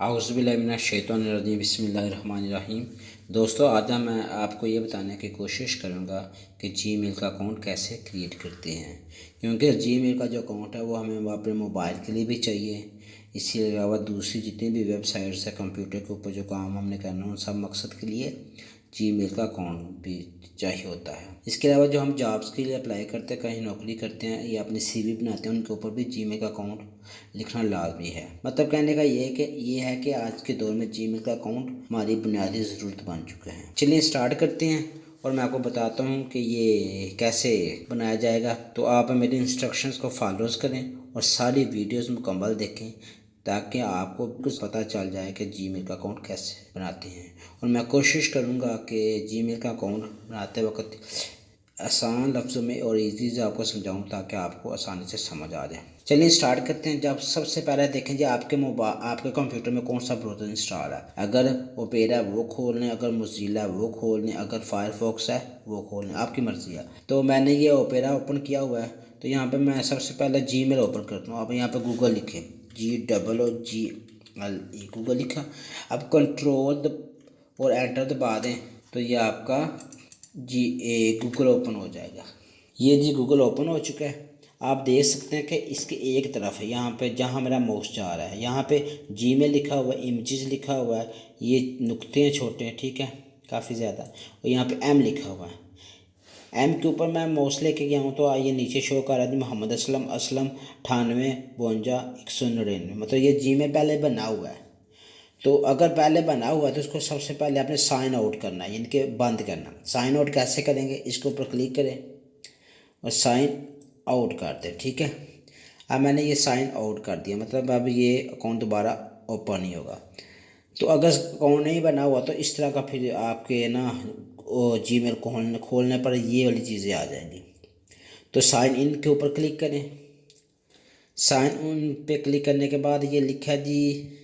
औज़ुबिल्लाहिमिनश्शैतानिर्रजीम बिस्मिल्लाहिर्रहमानिर्रहीम। दोस्तों, आज मैं आपको ये बताने की कोशिश करूँगा कि जीमेल का अकाउंट कैसे क्रिएट करते हैं, क्योंकि जीमेल का जो अकाउंट है वो हमें अपने मोबाइल के लिए भी चाहिए। इसके अलावा दूसरी जितनी भी वेबसाइट्स है कंप्यूटर के ऊपर जो काम हमने करना है उन सब मकसद के लिए जीमेल का अकाउंट भी चाहिए होता है। इसके अलावा जो हम जॉब्स के लिए अप्लाई करते हैं, कहीं नौकरी करते हैं या अपनी सीवी बनाते हैं, उनके ऊपर भी जीमेल का अकाउंट लिखना लाजमी है। मतलब कहने का ये है कि आज के दौर में जीमेल का अकाउंट हमारी बुनियादी ज़रूरत बन चुका है। चलिए स्टार्ट करते हैं और मैं आपको बताता हूँ कि ये कैसे बनाया जाएगा। तो आप मेरे इंस्ट्रक्शंस को फॉलोज करें और सारी वीडियोस मुकम्मल देखें ताकि आपको कुछ पता चल जाए कि जीमेल का अकाउंट कैसे बनाते हैं। और मैं कोशिश करूँगा कि जीमेल का अकाउंट बनाते वक्त आसान लफ्ज़ों में और इजी से आपको समझाऊँ ताकि आपको आसानी से समझ आ जाए। चलिए स्टार्ट करते हैं। जब सबसे पहले देखें जी आपके कंप्यूटर में कौन सा ब्राउज़र इंस्टॉल है। अगर ओपेरा है वो खोल लें, अगर मोज़िला है वो खोल लें, अगर फायरफॉक्स है वो खोल लें, आपकी मर्ज़ी है। तो मैंने ये ओपेरा ओपन किया हुआ है, तो यहाँ पे मैं सबसे पहले जीमेल ओपन करता हूँ। अब यहाँ पे गूगल लिखें, GOOGLE गूगल लिखा। अब कंट्रोल और एंटर दबा दें तो ये आपका गूगल ओपन हो जाएगा। ये जी गूगल ओपन हो चुका है। आप देख सकते हैं कि इसके एक तरफ है, यहाँ पे जहाँ मेरा माउस जा रहा है यहाँ पे जीमेल लिखा हुआ है, इमेजेस लिखा हुआ है, ये नुक्ते हैं छोटे हैं, ठीक है, काफ़ी ज़्यादा। और यहाँ पे एम लिखा हुआ है। एम के ऊपर मैं माउस लेके गया हूँ तो ये नीचे शो कर रहा है मोहम्मद असलम 9852 199। मतलब ये जीमेल पहले बना हुआ है। तो अगर पहले बना हुआ है तो उसको सबसे पहले आपने साइन आउट करना है, यानी कि बंद करना। साइन आउट कैसे करेंगे, इसके ऊपर क्लिक करें और साइन आउट कर दें, ठीक है। अब मैंने ये साइन आउट कर दिया, मतलब अब ये अकाउंट दोबारा ओपन नहीं होगा। तो अगर अकाउंट नहीं बना हुआ तो इस तरह का फिर आपके ना जीमेल खोलने पर ये वाली चीज़ें आ जाएंगी। तो साइन इन के ऊपर क्लिक करें। साइन इन पे क्लिक करने के बाद ये लिखा जी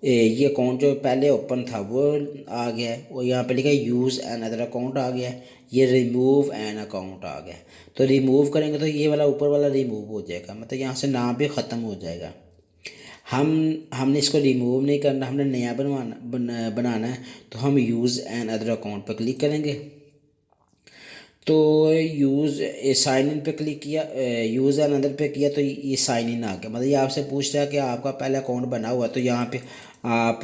ये अकाउंट जो पहले ओपन था वो आ गया है, और यहाँ पे लिखा है यूज़ एन अदर अकाउंट आ गया है। ये रिमूव एन अकाउंट आ गया है। तो रिमूव करेंगे तो ये वाला ऊपर वाला रिमूव हो जाएगा, मतलब यहाँ से नाम भी ख़त्म हो जाएगा। हमने इसको रिमूव नहीं करना, हमने नया बनाना है। तो हम यूज़ एन अदर अकाउंट पर क्लिक करेंगे। तो यूज़ साइन इन पे क्लिक किया, यूज़ एन अदर पे किया तो ये साइन इन आ गया। मतलब ये आपसे पूछता है कि आपका पहले अकाउंट बना हुआ है, तो यहाँ पे आप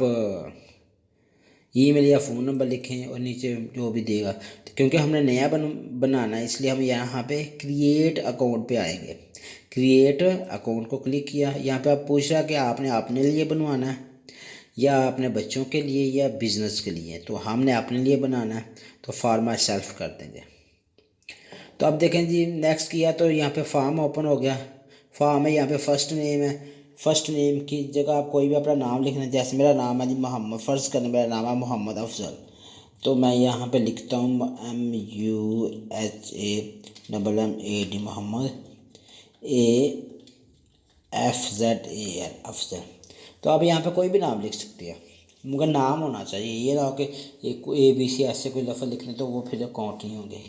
ईमेल या फ़ोन नंबर लिखें और नीचे जो भी देगा। तो क्योंकि हमने नया बनाना है इसलिए हम यहाँ पे क्रिएट अकाउंट पे आएंगे। क्रिएट अकाउंट को क्लिक किया। यहाँ पे आप पूछ रहा कि आपने अपने लिए बनवाना है या अपने बच्चों के लिए या बिज़नेस के लिए। तो हमने अपने लिए बनाना है तो फॉर माई सेल्फ कर देंगे। तो अब देखें जी नेक्स्ट किया तो यहाँ पे फॉर्म ओपन हो गया। फॉर्म है, यहाँ पे फर्स्ट नेम है। फर्स्ट नेम की जगह आप कोई भी अपना नाम लिखना है। जैसे मेरा नाम है जी मोहम्मद, फ़र्ज़ करें मेरा नाम है मोहम्मद अफजल, तो मैं यहाँ पे लिखता हूँ MUHAMMAD मोहम्मद AFZAL अफजल। तो आप यहाँ पे कोई भी नाम लिख सकते हैं, मगर नाम होना चाहिए। ये ना हो कि ABC ऐसे कोई लफ्ज़ लिखने तो वो फिर काउंट नहीं होंगे।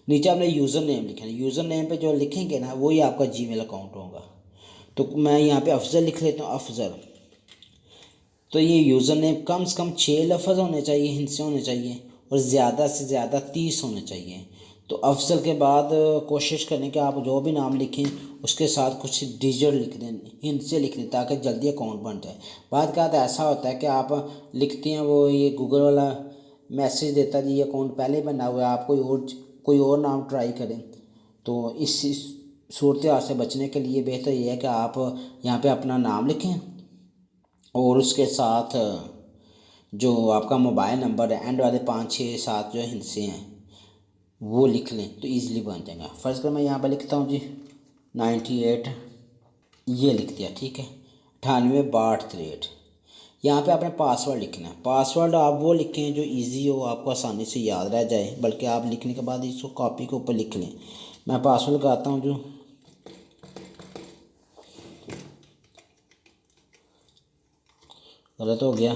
नीचे आपने यूज़र नेम लिखना है। यूज़र नेम पे जो लिखेंगे ना वही आपका जीमेल अकाउंट होगा। तो मैं यहाँ पे अफजल लिख लेता हूँ, अफजल। तो ये यूज़र नेम कम से कम 6 लफ्ज़ होने चाहिए, हिंसे होने चाहिए, और ज़्यादा से ज़्यादा 30 होने चाहिए। तो अफजल के बाद कोशिश करें कि आप जो भी नाम लिखें उसके साथ कुछ डिजिट लिख दें, हिंट से लिख दें, ताकि जल्दी अकाउंट बन जाए। बाद का ऐसा होता है कि आप लिखते हैं वो ये गूगल वाला मैसेज देता जी ये अकाउंट पहले बना हुआ है, आप कोई और नाम ट्राई करें। तो इस सूरत हाल से बचने के लिए बेहतर ये है कि आप यहाँ पे अपना नाम लिखें और उसके साथ जो आपका मोबाइल नंबर है एंड वाले 5 6 7 जो हिस्से हैं वो लिख लें तो ईज़िली बन जाएगा। फ़र्ज़ कर मैं यहाँ पर लिखता हूँ जी 98, ये लिख दिया, ठीक है। 98 62 यहाँ पे आपने पासवर्ड लिखना है। पासवर्ड आप वो लिखें जो इजी हो, आपको आसानी से याद रह जाए, बल्कि आप लिखने के बाद इसको कॉपी के ऊपर लिख लें। मैं पासवर्ड लगाता हूँ जो गलत हो गया,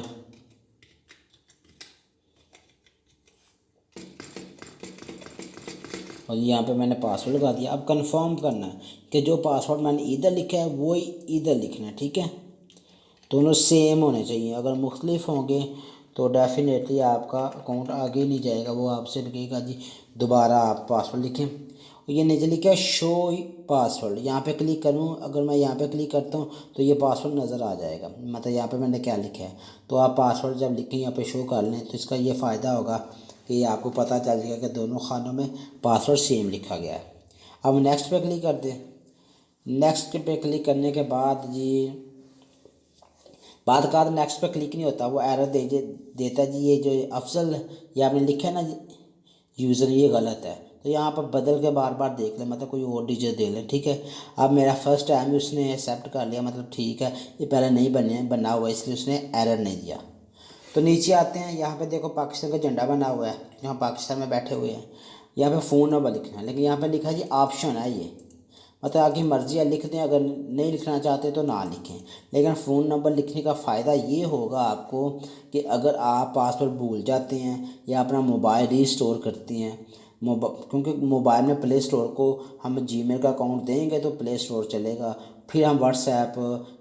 और यहाँ पे मैंने पासवर्ड लगा दिया। अब कंफर्म करना है कि जो पासवर्ड मैंने इधर लिखा है वो ही इधर लिखना है, ठीक है। दोनों सेम होने चाहिए। अगर मुख्तलिफ होंगे तो डेफिनेटली आपका अकाउंट आगे नहीं जाएगा, वो आपसे कहेगा जी दोबारा आप पासवर्ड लिखें। और ये नीचे लिखा है शो पासवर्ड, यहाँ पे क्लिक करूँ, अगर मैं यहाँ पे क्लिक करता हूँ तो ये पासवर्ड नज़र आ जाएगा, मतलब यहाँ पे मैंने क्या लिखा है। तो आप पासवर्ड जब लिखें यहाँ पे शो कर लें तो इसका ये फ़ायदा होगा कि आपको पता चल जाएगा कि दोनों खानों में पासवर्ड सेम लिखा गया है। अब नेक्स्ट पे क्लिक कर दें। नेक्स्ट पे क्लिक करने के बाद जी बाद का नेक्स्ट पे क्लिक नहीं होता, वो एरर देता जी ये जो अफजल ये आपने लिखा है ना यूज़र, ये गलत है। तो यहाँ पर बदल के बार बार देख लें, मतलब कोई और डिजिट दे लें, ठीक है। अब मेरा फर्स्ट टाइम ही उसने एक्सेप्ट कर लिया, मतलब ठीक है, ये पहले नहीं बना हुआ इसलिए उसने एरर नहीं दिया। तो नीचे आते हैं, यहाँ पे देखो पाकिस्तान का झंडा बना हुआ है, यहाँ पाकिस्तान में बैठे हुए हैं। यहाँ पे फ़ोन नंबर लिखना है, लेकिन यहाँ पे लिखा है जी ऑप्शन है ये, मतलब आपकी मर्ज़ी है लिख दें, अगर नहीं लिखना चाहते तो ना लिखें। लेकिन फ़ोन नंबर लिखने का फ़ायदा ये होगा आपको कि अगर आप पासवर्ड भूल जाते हैं या अपना मोबाइल रीस्टोर करते हैं, क्योंकि मोबाइल में प्ले स्टोर को हम जीमेल का अकाउंट देंगे तो प्ले स्टोर चलेगा, फिर हम व्हाट्सएप,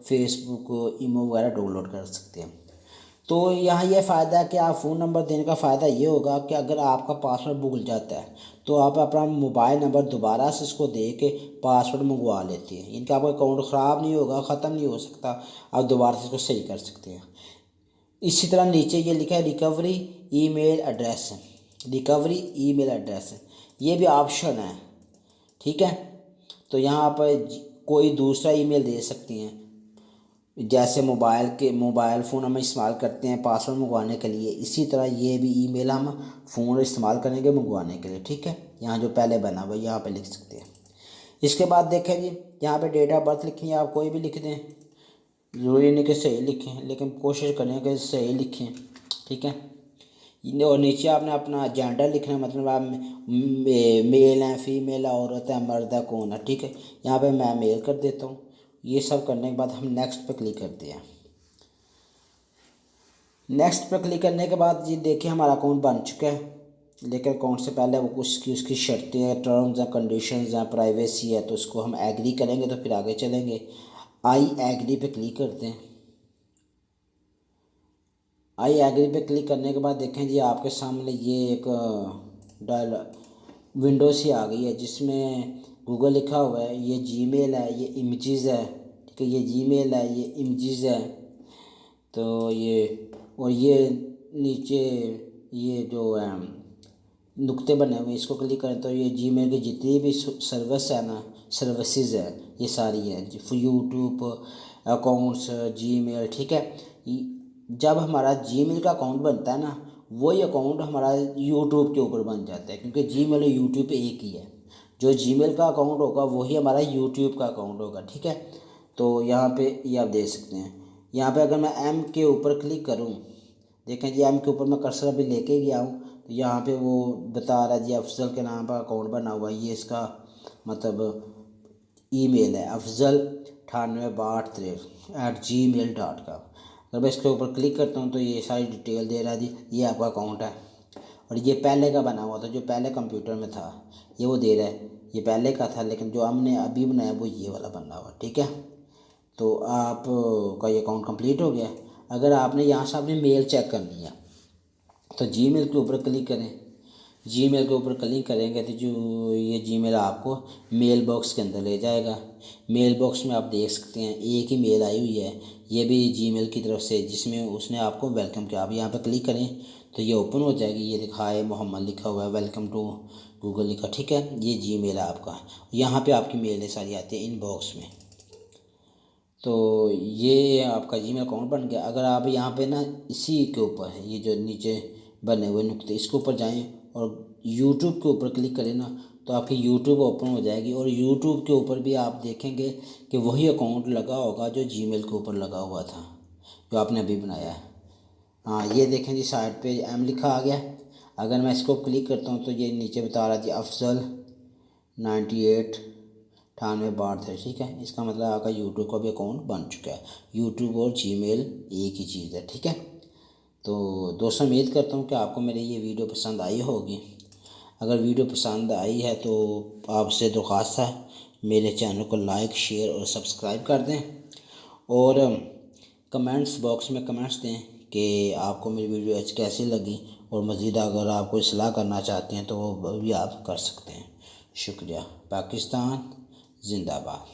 फेसबुक, ईमो वगैरह डाउनलोड कर सकते हैं। तो यहाँ ये फ़ायदा है कि आप फ़ोन नंबर देने का फ़ायदा ये होगा कि अगर आपका पासवर्ड भूल जाता है तो आप अपना मोबाइल नंबर दोबारा से इसको दे के पासवर्ड मंगवा लेते हैं। इनका आपका अकाउंट ख़राब नहीं होगा, ख़त्म नहीं हो सकता, आप दोबारा से इसको सही कर सकते हैं। इसी तरह नीचे ये लिखा है recovery email address, recovery email address, ये भी ऑप्शन है, ठीक है। तो यहाँ पर कोई दूसरा ईमेल दे सकती हैं, जैसे मोबाइल फ़ोन हम इस्तेमाल करते हैं पासवर्ड मंगवाने के लिए, इसी तरह ये भी ईमेल हम फ़ोन इस्तेमाल करेंगे मंगवाने के लिए, ठीक है। यहाँ जो पहले बना हुआ है यहाँ पे लिख सकते हैं। इसके बाद देखें जी, यहाँ पे डेट ऑफ बर्थ लिखनी है, आप कोई भी लिख दें, ज़रूरी नहीं कि सही लिखें, लेकिन कोशिश करें कि सही लिखें, ठीक है। और नीचे आपने अपना जेंडर लिखना है, मतलब आप मेल हैं, फीमेल है, औरत है, मर्द है, कौन है, ठीक है। यहाँ पे मैं मेल कर देता हूँ। ये सब करने के बाद हम नेक्स्ट पे क्लिक करते हैं। नेक्स्ट पे क्लिक करने के बाद जी देखिए हमारा अकाउंट बन चुका है, लेकिन अकाउंट से पहले वो कुछ उसकी शर्तें हैं, टर्म्स हैं, कंडीशंस हैं, प्राइवेसी है, तो उसको हम एग्री करेंगे तो फिर आगे चलेंगे। आई एग्री पे क्लिक करते हैं। आई एग्री पे क्लिक करने के बाद देखें जी आपके सामने ये एक डायल विंडो सी आ गई है जिसमें गूगल लिखा हुआ है, ये जीमेल है, ये इमेजेस है, ठीक है, ये जीमेल है, ये इमेजेस है। तो ये और ये नीचे ये जो नुक्ते बने हुए हैं इसको क्लिक करें तो ये जीमेल की जितनी भी सर्विस है ना, सर्विसेज है, ये सारी है यूट्यूब अकाउंट्स, जीमेल, ठीक है। जब हमारा जीमेल का अकाउंट बनता है ना, वही अकाउंट हमारा यूट्यूब के ऊपर बन जाता है, क्योंकि जीमेल और यूट्यूब एक ही है। जो जीमेल का अकाउंट होगा वही हमारा यूट्यूब का अकाउंट होगा, ठीक है। तो यहाँ पे ये आप देख सकते हैं, यहाँ पे अगर मैं एम के ऊपर क्लिक करूँ, देखें जी एम के ऊपर मैं कर्सर अभी लेके गया हूँ, तो यहाँ पे वो बता रहा है जी अफजल के नाम पर अकाउंट बना हुआ है, ये इसका मतलब ईमेल है अफजल 986263@gmail.com। अगर मैं इसके ऊपर क्लिक करता हूँ तो ये सारी डिटेल दे रहा है जी, ये आपका अकाउंट है। और ये पहले का बना हुआ था, जो पहले कंप्यूटर में था, ये वो दे रहा है, ये पहले का था, लेकिन जो हमने अभी बनाया वो ये वाला बना हुआ, ठीक है। तो आप का ये अकाउंट कंप्लीट हो गया। अगर आपने यहाँ से अपनी मेल चेक करनी है तो जीमेल के ऊपर क्लिक करें। जीमेल के ऊपर क्लिक करेंगे तो जो ये जीमेल आपको मेल बॉक्स के अंदर ले जाएगा। मेल बॉक्स में आप देख सकते हैं एक ही मेल आई हुई है, ये भी जीमेल की तरफ से, जिसमें उसने आपको वेलकम किया। आप यहाँ पर क्लिक करें तो ये ओपन हो जाएगी, ये लिखा है मोहम्मद लिखा हुआ है, वेलकम टू गूगल लिखा, ठीक है। ये जीमेल है आपका, यहाँ पे आपकी मेलें सारी आती है इनबॉक्स में। तो ये आपका जीमेल अकाउंट बन गया। अगर आप यहाँ पे ना इसी के ऊपर है ये जो नीचे बने हुए नुक्ते, इसके ऊपर जाएं और यूट्यूब के ऊपर क्लिक करें ना, तो आपकी यूट्यूब ओपन हो जाएगी। और यूट्यूब के ऊपर भी आप देखेंगे कि वही अकाउंट लगा होगा जो जीमेल के ऊपर लगा हुआ था, जो आपने अभी बनाया है। हाँ ये देखें जी साइड पे एम लिखा आ गया। अगर मैं इसको क्लिक करता हूँ तो ये नीचे बता रहा जी अफजल 98 98 है, ठीक है। इसका मतलब आपका यूट्यूब का भी अकाउंट बन चुका है। यूट्यूब और जीमेल एक ही चीज़ है, ठीक है। तो दोस्तों उम्मीद करता हूँ कि आपको मेरी ये वीडियो पसंद आई होगी। अगर वीडियो पसंद आई है तो आपसे दरख्वास्त है मेरे चैनल को लाइक, शेयर और सब्सक्राइब कर दें। और कमेंट्स बॉक्स में कमेंट्स दें कि आपको मेरी वीडियो कैसी लगी, और मज़ीद अगर आप कोई सलाह करना चाहते हैं तो वो भी आप कर सकते हैं। शुक्रिया। पाकिस्तान जिंदाबाद।